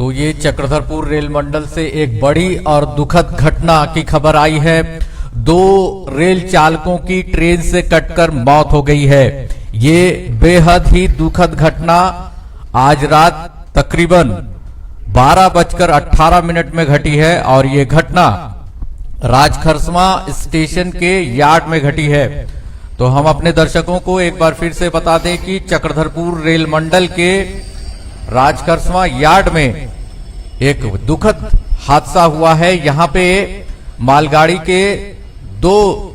तो ये चक्रधरपुर रेल मंडल से एक बड़ी और दुखद घटना की खबर आई है। 2 रेल चालकों की ट्रेन से कटकर मौत हो गई है। ये बेहद ही दुखद घटना आज रात तकरीबन 12:18 में घटी है और ये घटना राजखरसवा स्टेशन के यार्ड में घटी है। तो हम अपने दर्शकों को एक बार फिर से बता दें कि चक्रधरपुर रेल मंडल के राजखरसवा यार्ड में एक दुखद हादसा हुआ है। यहाँ पे मालगाड़ी के 2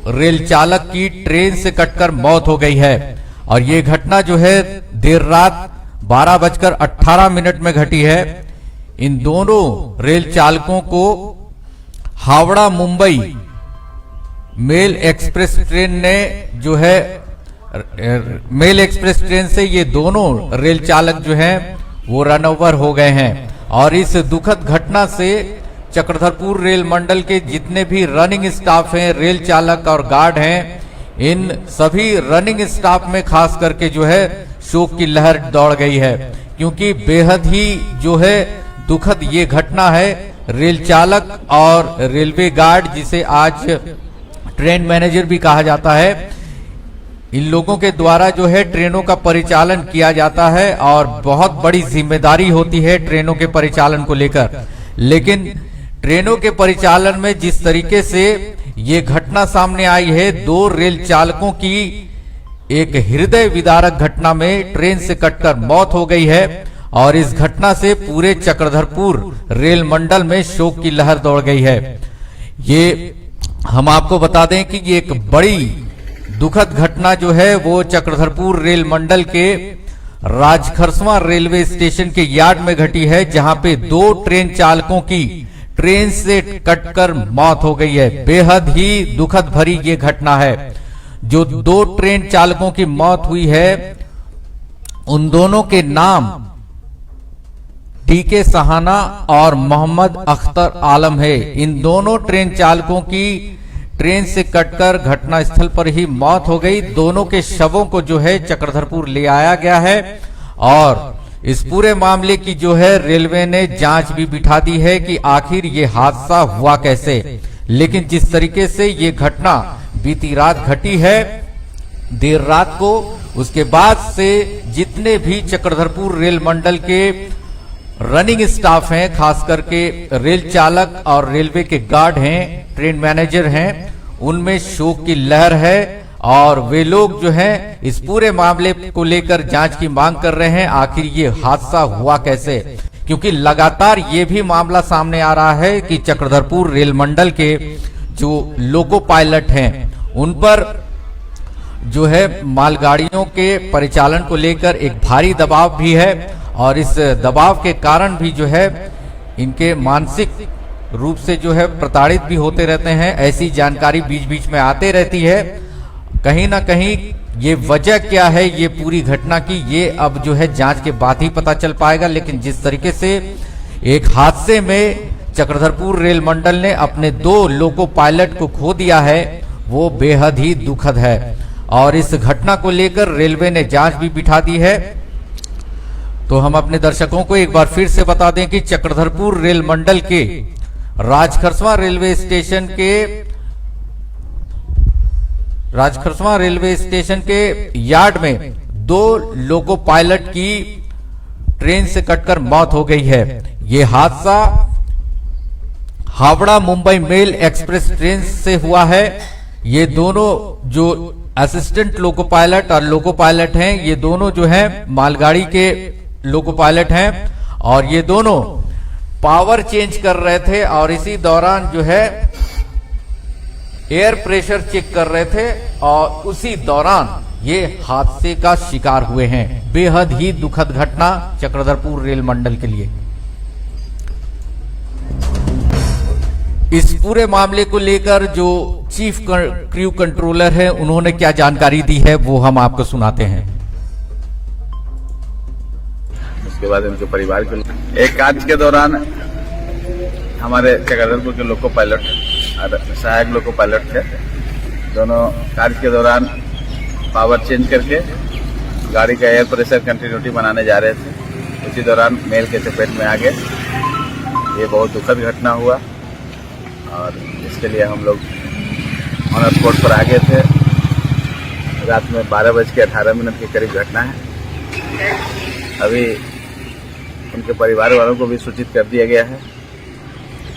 रेल चालक की ट्रेन से कटकर मौत हो गई है और ये घटना जो है देर रात 12:18 में घटी है। इन दोनों रेल चालकों को Howrah Mumbai mail express train ने जो है मेल एक्सप्रेस ट्रेन से ये दोनों रेल चालक जो हैं वो रन ओवर हो गए हैं और इस दुखद घटना से चक्रधरपुर रेल मंडल के जितने भी रनिंग स्टाफ हैं, रेल चालक और गार्ड हैं, इन सभी रनिंग स्टाफ में खास करके जो है शोक की लहर दौड़ गई है, क्योंकि बेहद ही जो है दुखद ये घटना है। रेल चालक और रेलवे गार्ड, जिसे आज ट्रेन मैनेजर भी कहा जाता है, इन लोगों के द्वारा जो है ट्रेनों का परिचालन किया जाता है और बहुत बड़ी जिम्मेदारी होती है ट्रेनों के परिचालन को लेकर। लेकिन ट्रेनों के परिचालन में जिस तरीके से ये घटना सामने आई है, 2 रेल चालकों की एक हृदय विदारक घटना में ट्रेन से कटकर मौत हो गई है और इस घटना से पूरे चक्रधरपुर रेल मंडल में शोक की लहर दौड़ गई है। ये हम आपको बता दें कि ये एक बड़ी दुखद घटना जो है वो चक्रधरपुर रेल मंडल के राजखरसवा रेलवे स्टेशन के यार्ड में घटी है, जहां पे 2 ट्रेन चालकों की ट्रेन से कटकर मौत हो गई है। बेहद ही दुखद भरी ये घटना है। जो 2 ट्रेन चालकों की मौत हुई है उन दोनों के नाम टीके सहाना और मोहम्मद अख्तर आलम है। इन दोनों ट्रेन चालकों की ट्रेन से कटकर घटना स्थल पर ही मौत हो गई। दोनों के शवों को जो है चक्रधरपुर ले आया गया है और इस पूरे मामले की जो है रेलवे ने जांच भी बिठा दी है कि आखिर ये हादसा हुआ कैसे। लेकिन जिस तरीके से ये घटना बीती रात घटी है देर रात को, उसके बाद से जितने भी चक्रधरपुर रेल मंडल के रनिंग स्टाफ हैं, खास करके रेल चालक और रेलवे के गार्ड हैं, ट्रेन मैनेजर हैं, उनमें शोक की लहर है और वे लोग जो हैं इस पूरे मामले को लेकर जांच की मांग कर रहे हैं, आखिर ये हादसा हुआ कैसे। क्योंकि लगातार ये भी मामला सामने आ रहा है कि चक्रधरपुर रेल मंडल के जो लोको पायलट हैं उन पर जो है मालगाड़ियों के परिचालन को लेकर एक भारी दबाव भी है और इस दबाव के कारण भी जो है इनके मानसिक रूप से जो है प्रताड़ित भी होते रहते हैं। ऐसी जानकारी बीच बीच में आते रहती है। कहीं ना कहीं ये वजह क्या है ये पूरी घटना की, ये अब जो है जांच के बाद ही पता चल पाएगा। लेकिन जिस तरीके से एक हादसे में चक्रधरपुर रेल मंडल ने अपने 2 लोको पायलट को खो दिया है वो बेहद ही दुखद है और इस घटना को लेकर रेलवे ने जांच भी बिठा दी है। तो हम अपने दर्शकों को एक बार फिर से बता दें कि चक्रधरपुर रेल मंडल के राजखरसवा रेलवे स्टेशन के यार्ड में 2 लोको पायलट की ट्रेन से कटकर मौत हो गई है। ये हादसा Howrah Mumbai mail express train से हुआ है। ये दोनों जो असिस्टेंट लोको पायलट और लोको पायलट हैं, ये दोनों जो हैं मालगाड़ी के लोको पायलट हैं और ये दोनों पावर चेंज कर रहे थे और इसी दौरान जो है एयर प्रेशर चेक कर रहे थे और उसी दौरान ये हादसे का शिकार हुए हैं। बेहद ही दुखद घटना चक्रधरपुर रेल मंडल के लिए। इस पूरे मामले को लेकर जो चीफ क्रू कंट्रोलर है उन्होंने क्या जानकारी दी है वो हम आपको सुनाते हैं। उसके बाद उनके परिवार के एक कार्य के दौरान हमारे चक्रधरपुर के लोको पायलट और सहायक लोको पायलट थे, दोनों कार्य के दौरान पावर चेंज करके गाड़ी का एयर प्रेशर कंटिन्यूटी बनाने जा रहे थे। उसी दौरान मेल के चपेट में आ गए ये बहुत दुखद घटना हुआ और इसके लिए हम लोग ऑन स्पॉट पर आ गए थे। रात में 12:18 के करीब घटना है। अभी उनके परिवार वालों को भी सूचित कर दिया गया है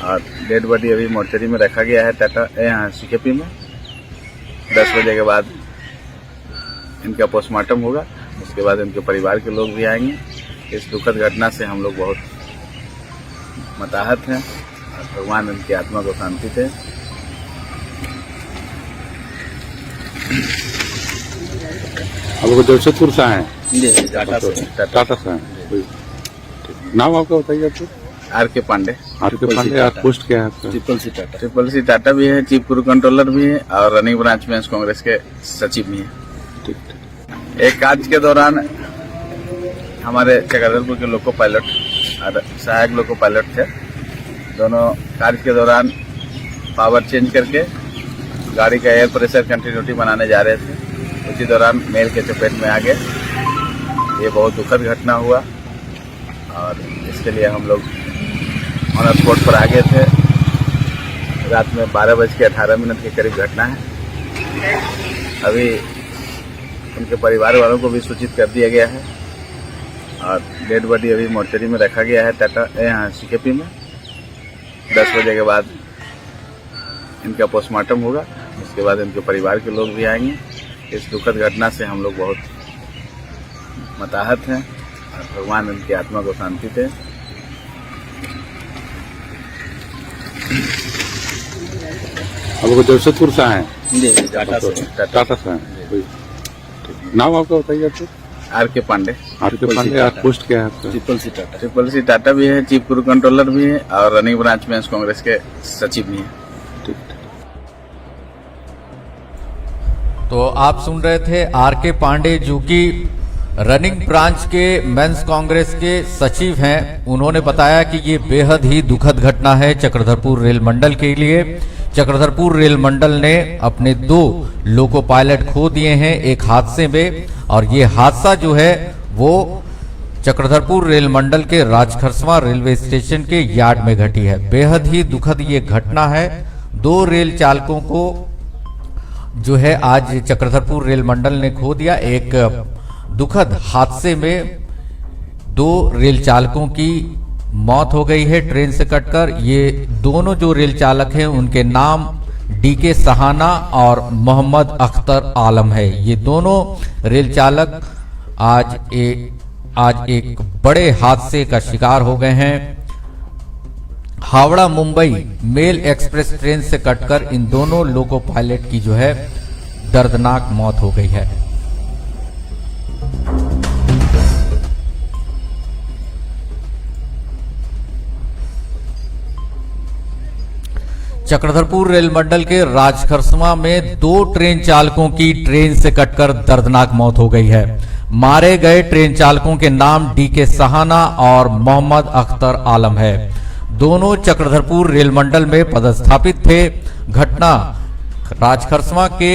और डेड बॉडी अभी मोर्चरी में रखा गया है यहाँ सीकेपी में। 10 बजे के बाद इनका पोस्टमार्टम होगा। उसके बाद इनके परिवार के लोग भी आएंगे। इस दुखद घटना से हम लोग बहुत मताहत हैं और भगवान उनकी आत्मा को शांति दे। आप लोग जमशेदपुर से आए हैं? जी टाटा से हैं। नाम आपका बताइए। आपको R.K. पांडे। R.K. पांडे। आप पोस्ट क्या है आपका? ट्रिपल सी टाटा भी है, चीफ क्रू कंट्रोलर भी है और रनिंग ब्रांच में कांग्रेस के सचिव भी है। ठीक। एक कार्य के दौरान हमारे चक्रधरपुर के लोको पायलट और सहायक लोको पायलट थे। दोनों कार्य के दौरान पावर चेंज करके गाड़ी का एयर प्रेशर कंटिन्यूटी बनाने जा रहे थे। उसी दौरान मेल के चपेट में आ गए। ये बहुत दुखद घटना हुआ और इसके लिए हम लोग ऑन स्पॉट पर आ गए थे। रात में 12:18 के करीब घटना है। अभी उनके परिवार वालों को भी सूचित कर दिया गया है और डेड बॉडी अभी मोर्चरी में रखा गया है यहाँ सीकेपी में। 10 बजे के बाद इनका पोस्टमार्टम होगा। उसके बाद इनके परिवार के लोग भी आएंगे। इस दुखद घटना से हम लोग बहुत मताहत हैं और भगवान उनकी आत्मा को शांति दे। आप लोग जमशेदपुर से आए हैं? जी टाटा से हैं। नाम आपका बताइए। आपको? R.K. पांडे। R.K. पांडे। आप पोस्ट क्या है आपका? ट्रिपल सी टाटा भी है, चीफ क्रू कंट्रोलर भी है और रनिंग ब्रांच में कांग्रेस के सचिव भी है। तो आप सुन रहे थे R.K. पांडे, जो कि रनिंग ब्रांच के मेंस कांग्रेस के सचिव हैं। उन्होंने बताया कि ये बेहद ही दुखद घटना है चक्रधरपुर रेल मंडल के लिए। चक्रधरपुर रेल मंडल ने अपने 2 लोको पायलट खो दिए हैं एक हादसे में, और ये हादसा जो है वो चक्रधरपुर रेल मंडल के राजखरसवा रेलवे स्टेशन के यार्ड में घटी है। बेहद ही दुखद ये घटना है। 2 रेल चालकों को जो है आज चक्रधरपुर रेल मंडल ने खो दिया। एक दुखद हादसे में 2 रेल चालकों की मौत हो गई है ट्रेन से कटकर। ये दोनों जो रेल चालक हैं उनके नाम D.K. सहाना और मोहम्मद अख्तर आलम है। ये दोनों रेल चालक आज एक बड़े हादसे का शिकार हो गए हैं। Howrah Mumbai mail express train से कटकर इन दोनों लोको पायलट की जो है दर्दनाक मौत हो गई है। चक्रधरपुर रेल मंडल के राजखरसवा में 2 ट्रेन चालकों की ट्रेन से कटकर दर्दनाक मौत हो गई है। मारे गए ट्रेन चालकों के नाम D.K. सहाना और मोहम्मद अख्तर आलम है। दोनों चक्रधरपुर रेल मंडल में पदस्थापित थे। घटना राजखरसवा के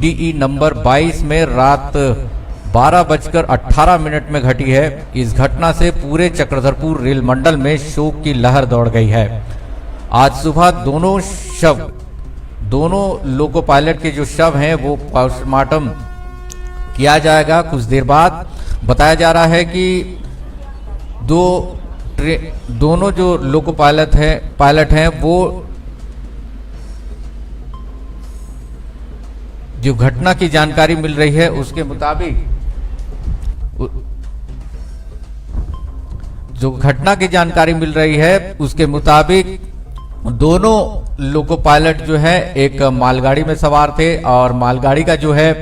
DE नंबर 22 में रात 12:18 में घटी है। इस घटना से पूरे चक्रधरपुर रेल मंडल में शोक की लहर दौड़ गई है। आज सुबह दोनों लोको पायलट के जो शव हैं वो पोस्टमार्टम किया जाएगा कुछ देर बाद। बताया जा रहा है कि दोनों जो लोको पायलट हैं वो जो घटना की जानकारी मिल रही है उसके मुताबिक दोनों लोको पायलट जो है एक मालगाड़ी में सवार थे और मालगाड़ी का जो है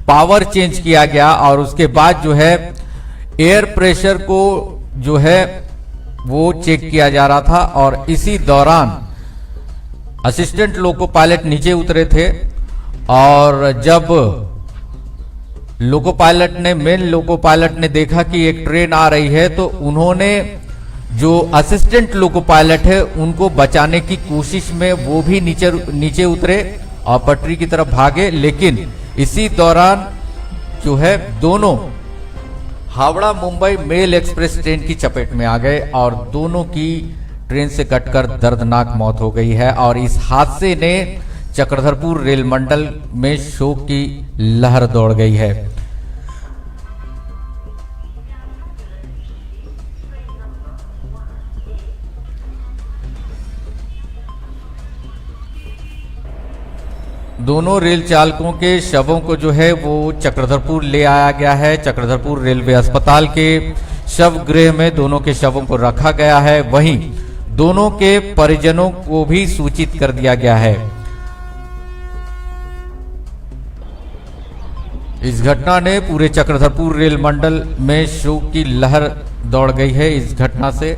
पावर चेंज किया गया और उसके बाद जो है एयर प्रेशर को जो है वो चेक किया जा रहा था और इसी दौरान असिस्टेंट लोको पायलट नीचे उतरे थे और जब मेन लोको पायलट ने देखा कि एक ट्रेन आ रही है तो उन्होंने जो असिस्टेंट लोको पायलट है उनको बचाने की कोशिश में वो भी नीचे उतरे और पटरी की तरफ भागे, लेकिन इसी दौरान जो है दोनों Howrah Mumbai mail express train की चपेट में आ गए और दोनों की ट्रेन से कटकर दर्दनाक मौत हो गई है और इस हादसे ने चक्रधरपुर रेल मंडल में शोक की लहर दौड़ गई है। दोनों रेल चालकों के शवों को जो है वो चक्रधरपुर ले आया गया है। चक्रधरपुर रेलवे अस्पताल के शव गृह में दोनों के शवों को रखा गया है। वहीं दोनों के परिजनों को भी सूचित कर दिया गया है। इस घटना ने पूरे चक्रधरपुर रेल मंडल में शोक की लहर दौड़ गई है। इस घटना से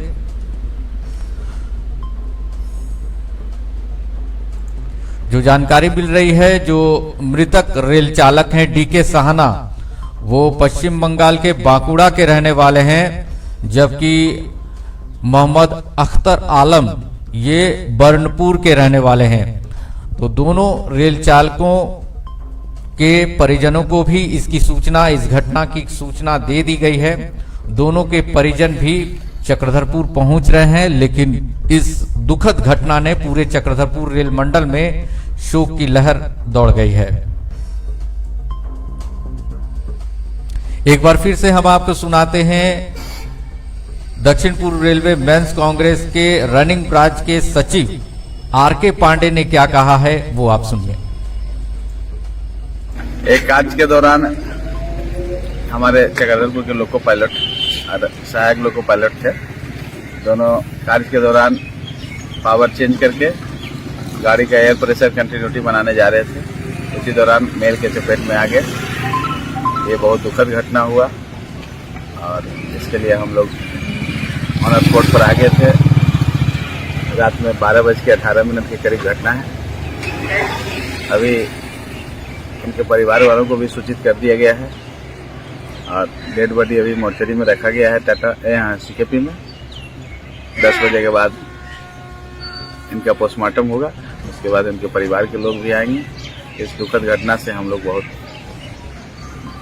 जो जानकारी मिल रही है, जो मृतक रेल चालक हैं डीके साहना, वो पश्चिम बंगाल के बांकुड़ा के रहने वाले हैं, जबकि मोहम्मद अख्तर आलम ये बर्नपुर के रहने वाले हैं। तो दोनों रेल चालकों के परिजनों को भी इसकी सूचना, इस घटना की सूचना दे दी गई है। दोनों के परिजन भी चक्रधरपुर पहुंच रहे हैं, लेकिन इस दुखद घटना ने पूरे चक्रधरपुर रेल मंडल में शोक की लहर दौड़ गई है। एक बार फिर से हम आपको सुनाते हैं दक्षिण पूर्व रेलवे मेंस कांग्रेस के रनिंग ब्रांच के सचिव आर.के. पांडे ने क्या कहा है, वो आप सुनिए। एक कार्य के दौरान हमारे चक्रधरपुर के लोको पायलट और सहायक लोको पायलट थे। दोनों कार्य के दौरान पावर चेंज करके गाड़ी का एयर प्रेशर कंटिन्यूटी बनाने जा रहे थे। उसी दौरान मेल के चपेट में आ गए। ये बहुत दुखद घटना हुआ और इसके लिए हम लोग ऑन स्पॉट पर आ गए थे। रात में 12:18 के करीब घटना है। अभी उनके परिवार वालों को भी सूचित कर दिया गया है और डेड बॉडी अभी मोर्चरी में रखा गया है टाटा यहाँ सीकेपी में। 10 बजे के बाद इनका पोस्टमार्टम होगा। उसके बाद इनके परिवार के लोग भी आएंगे। इस दुखद घटना से हम लोग बहुत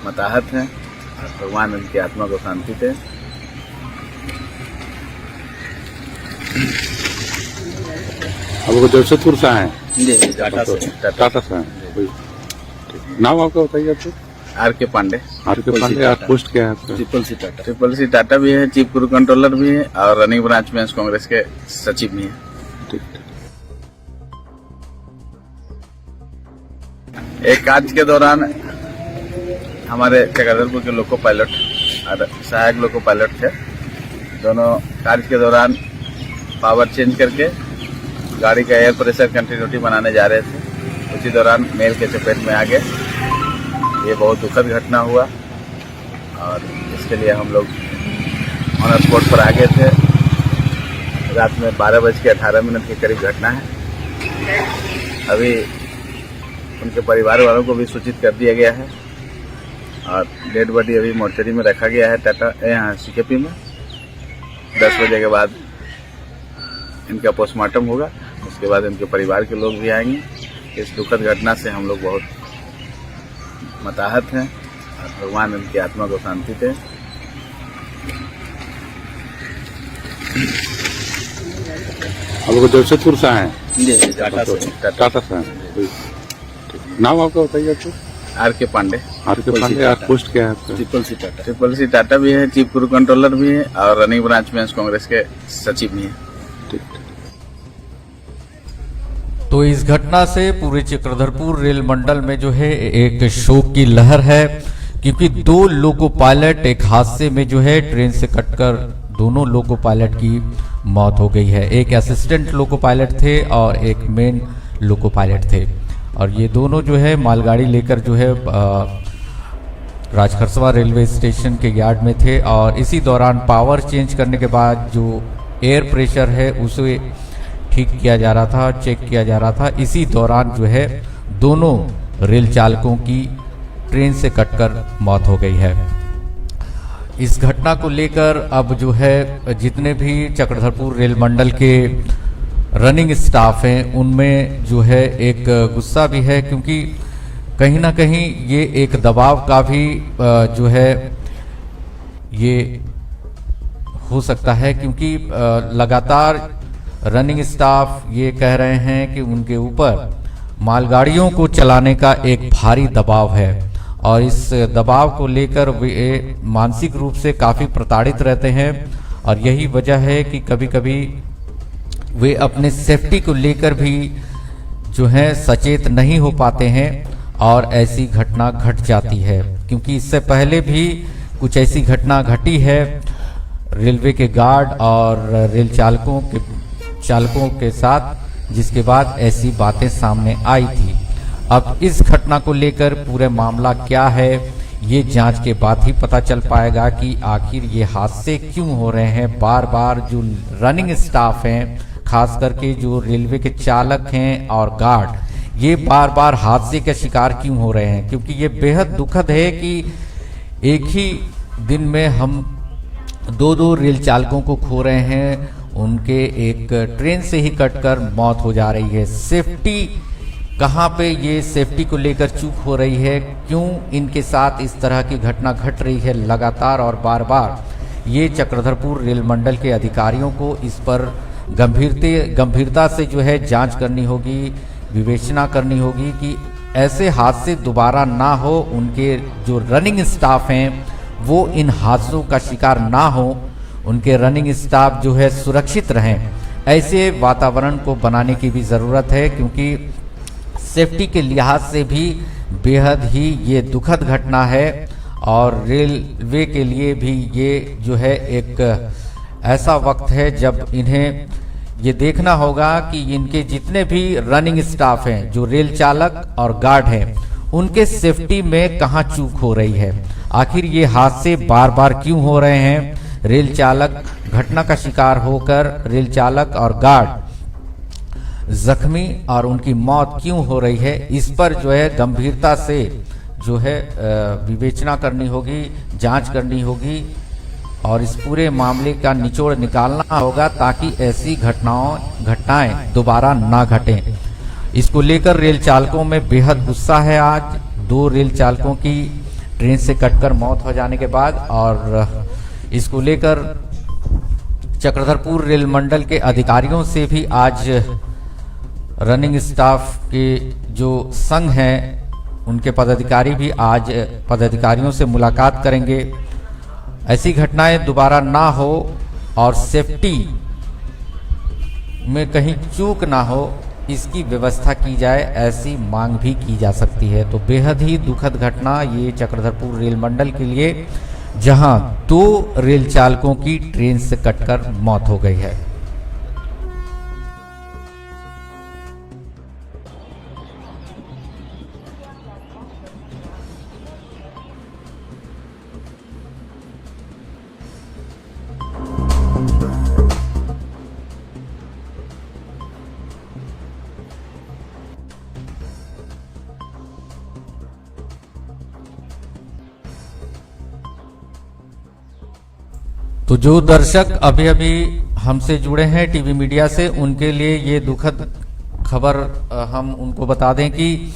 मताहत हैं और भगवान इनकी आत्मा को शांति दें। अब वो जमशेदपुर से आए जी टाटा से आए। नाम आपका बताइए। आपको आर.के. पांडे। आर.के. पांडे। आप पोस्ट क्या है आपका? ट्रिपल सी टाटा भी है, चीफ क्रू कंट्रोलर भी है और रनिंग ब्रांच में कांग्रेस के सचिव भी है। एक कार्य के दौरान हमारे चक्रधरपुर के लोको पायलट और सहायक लोको पायलट थे। दोनों कार्य के दौरान पावर चेंज करके गाड़ी का एयर प्रेशर कंटिन्यूटी बनाने जा रहे थे। उसी दौरान मेल के चपेट में आ गए। ये बहुत दुखद घटना हुआ और इसके लिए हम लोग ऑन स्पॉट पर आ गए थे। रात में 12:18 के करीब घटना है। अभी उनके परिवार वालों को भी सूचित कर दिया गया है और डेड बॉडी अभी मोर्चरी में रखा गया है टाटा यहाँ सीकेपी में। 10 बजे के बाद इनका पोस्टमार्टम होगा। उसके बाद इनके परिवार के लोग भी आएंगे। इस दुखद घटना से हम लोग बहुत मताहत हैं और भगवान इनकी आत्मा को शांति दें। अब वो जमशेदपुर से आए जी टाटा से आए। नाम आपका बताइए। आपको आर.के. पांडे। आर.के. पांडे। आप पोस्ट क्या है आपका? ट्रिपल सी टाटा भी है, चीफ क्रू कंट्रोलर भी है और रनिंग ब्रांच में कांग्रेस के सचिव भी है। तो इस घटना से पूरे चक्रधरपुर रेल मंडल में जो है एक शोक की लहर है, क्योंकि 2 लोको पायलट एक हादसे में जो है ट्रेन से कटकर दोनों लोको पायलट की मौत हो गई है। एक असिस्टेंट लोको पायलट थे और एक मेन लोको पायलट थे और ये दोनों जो है मालगाड़ी लेकर जो है राजखरसवा रेलवे स्टेशन के यार्ड में थे और इसी दौरान पावर चेंज करने के बाद जो एयर प्रेशर है उसे ठीक किया जा रहा था, चेक किया जा रहा था। इसी दौरान जो है दोनों रेल चालकों की ट्रेन से कटकर मौत हो गई है। इस घटना को लेकर अब जो है जितने भी चक्रधरपुर रेल मंडल के रनिंग स्टाफ हैं उनमें जो है एक गुस्सा भी है, क्योंकि कहीं ना कहीं ये एक दबाव का भी जो है ये हो सकता है, क्योंकि लगातार रनिंग स्टाफ ये कह रहे हैं कि उनके ऊपर मालगाड़ियों को चलाने का एक भारी दबाव है और इस दबाव को लेकर वे मानसिक रूप से काफ़ी प्रताड़ित रहते हैं और यही वजह है कि कभी कभी वे अपने सेफ्टी को लेकर भी जो है सचेत नहीं हो पाते हैं और ऐसी घटना घट जाती है। क्योंकि इससे पहले भी कुछ ऐसी घटना घटी है रेलवे के गार्ड और रेल चालकों के साथ, जिसके बाद ऐसी बातें सामने आई थी। अब इस घटना को लेकर पूरे मामला क्या है ये जांच के बाद ही पता चल पाएगा कि आखिर ये हादसे क्यों हो रहे हैं। बार बार जो रनिंग स्टाफ हैं, खास करके जो रेलवे के चालक हैं और गार्ड, ये बार बार हादसे का शिकार क्यों हो रहे हैं। क्योंकि ये बेहद दुखद है कि एक ही दिन में हम दो रेल चालकों को खो रहे हैं, उनके एक ट्रेन से ही कटकर मौत हो जा रही है। सेफ्टी कहाँ पे ये सेफ्टी को लेकर चूक हो रही है, क्यों इनके साथ इस तरह की घटना घट रही है लगातार और बार बार। ये चक्रधरपुर रेल मंडल के अधिकारियों को इस पर गंभीरता से जो है जांच करनी होगी, विवेचना करनी होगी कि ऐसे हादसे दोबारा ना हो, उनके जो रनिंग स्टाफ हैं वो इन हादसों का शिकार ना हो, उनके रनिंग स्टाफ जो है सुरक्षित रहें। ऐसे वातावरण को बनाने की भी ज़रूरत है क्योंकि सेफ्टी के लिहाज से भी बेहद ही ये दुखद घटना है और रेलवे के लिए भी ये जो है एक ऐसा वक्त है जब इन्हें ये देखना होगा कि इनके जितने भी रनिंग स्टाफ हैं, जो रेल चालक और गार्ड हैं, उनके सेफ्टी में कहाँ चूक हो रही है। आखिर ये हादसे बार बार क्यों हो रहे हैं, रेल चालक घटना का शिकार होकर रेल चालक और गार्ड जख्मी और उनकी मौत क्यों हो रही है, इस पर जो है गंभीरता से जो है विवेचना करनी होगी, जांच करनी होगी और इस पूरे मामले का निचोड़ निकालना होगा ताकि ऐसी घटनाएं दोबारा ना घटें। इसको लेकर रेल चालकों में बेहद गुस्सा है। आज 2 रेल चालकों की ट्रेन से कटकर मौत हो जाने के बाद और इसको लेकर चक्रधरपुर रेल मंडल के अधिकारियों से भी आज रनिंग स्टाफ के जो संघ हैं उनके पदाधिकारी भी आज पदाधिकारियों से मुलाकात करेंगे। ऐसी घटनाएं दोबारा ना हो और सेफ्टी में कहीं चूक ना हो, इसकी व्यवस्था की जाए, ऐसी मांग भी की जा सकती है। तो बेहद ही दुखद घटना ये चक्रधरपुर रेल मंडल के लिए, जहां 2 रेल चालकों की ट्रेन से कटकर मौत हो गई है। तो जो दर्शक अभी अभी हमसे जुड़े हैं टीवी मीडिया से, उनके लिए ये दुखद खबर हम उनको बता दें कि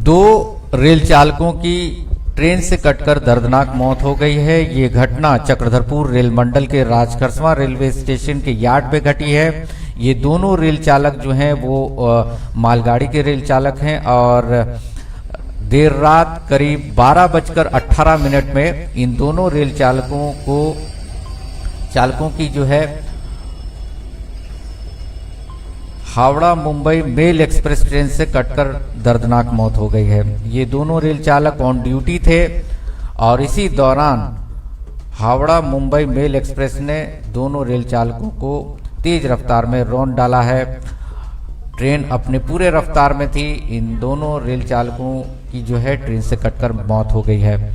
2 रेल चालकों की ट्रेन से कटकर दर्दनाक मौत हो गई है। ये घटना चक्रधरपुर रेल मंडल के राजखरसवां रेलवे स्टेशन के यार्ड पे घटी है। ये दोनों रेल चालक जो हैं वो मालगाड़ी के रेल चालक हैं और देर रात करीब 12:18 में इन दोनों रेल चालकों की जो है Howrah Mumbai mail express train से कटकर दर्दनाक मौत हो गई है। ये दोनों रेल चालक ऑन ड्यूटी थे और इसी दौरान हावड़ा मुंबई मेल एक्सप्रेस ने दोनों रेल चालकों को तेज रफ्तार में रौंद डाला है। ट्रेन अपने पूरे रफ्तार में थी, इन दोनों रेल चालकों की जो है ट्रेन से कटकर मौत हो गई है।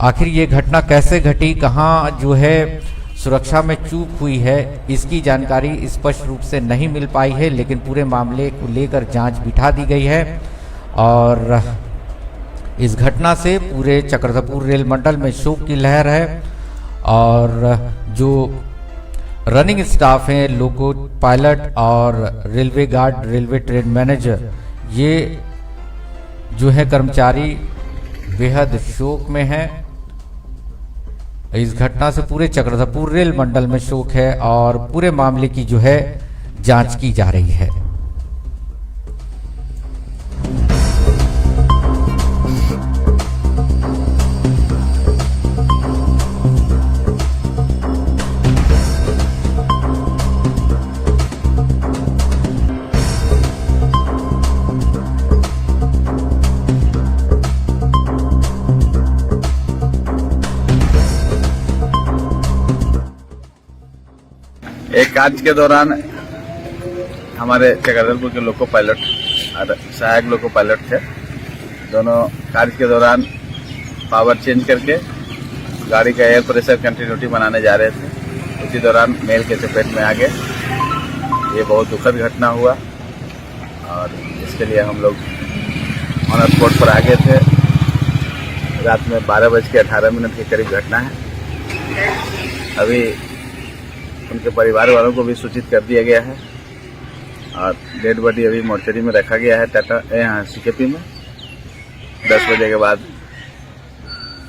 आखिर ये घटना कैसे घटी, कहाँ जो है सुरक्षा में चूक हुई है, इसकी जानकारी स्पष्ट रूप से नहीं मिल पाई है, लेकिन पूरे मामले को लेकर जांच बिठा दी गई है और इस घटना से पूरे चक्रधरपुर रेल मंडल में शोक की लहर है और जो रनिंग स्टाफ हैं, लोको पायलट और railway guard, railway train manager, ये जो है कर्मचारी बेहद शोक में हैं। इस घटना से पूरे चक्रधरपुर रेल मंडल में शोक है और पूरे मामले की जो है जांच की जा रही है। एक कार्य के दौरान हमारे चक्रधरपुर के लोको पायलट और सहायक लोको पायलट थे, दोनों कार्य के दौरान पावर चेंज करके गाड़ी का एयर प्रेशर कंटिन्यूटी बनाने जा रहे थे। उसी दौरान मेल के चपेट में आ गए। ये बहुत दुखद घटना हुआ और इसके लिए हम लोग ऑन स्पॉट पर आ गए थे। रात में 12:18 के करीब घटना है। अभी उनके परिवार वालों को भी सूचित कर दिया गया है और डेड बॉडी अभी मोर्चरी में रखा गया है टाटा यहाँ सीकेपी में। 10 बजे के बाद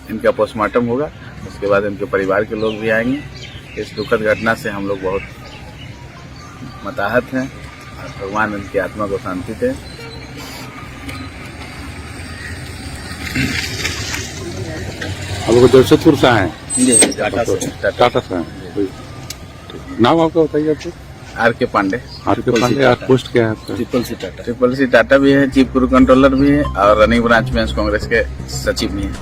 इनका पोस्टमार्टम होगा। उसके बाद इनके परिवार के लोग भी आएंगे। इस दुखद घटना से हम लोग बहुत मताहत हैं और भगवान इनकी आत्मा को शांति दे। हम लोग जमशेदपुर से आए टाटा से हैं। नाम आपका बताइए। आपको R.K. पांडे। R.K. पांडे। आप पोस्ट क्या है आपका? ट्रिपल सी टाटा भी है, चीफ क्रू कंट्रोलर भी है और रनिंग ब्रांच में कांग्रेस के सचिव भी है।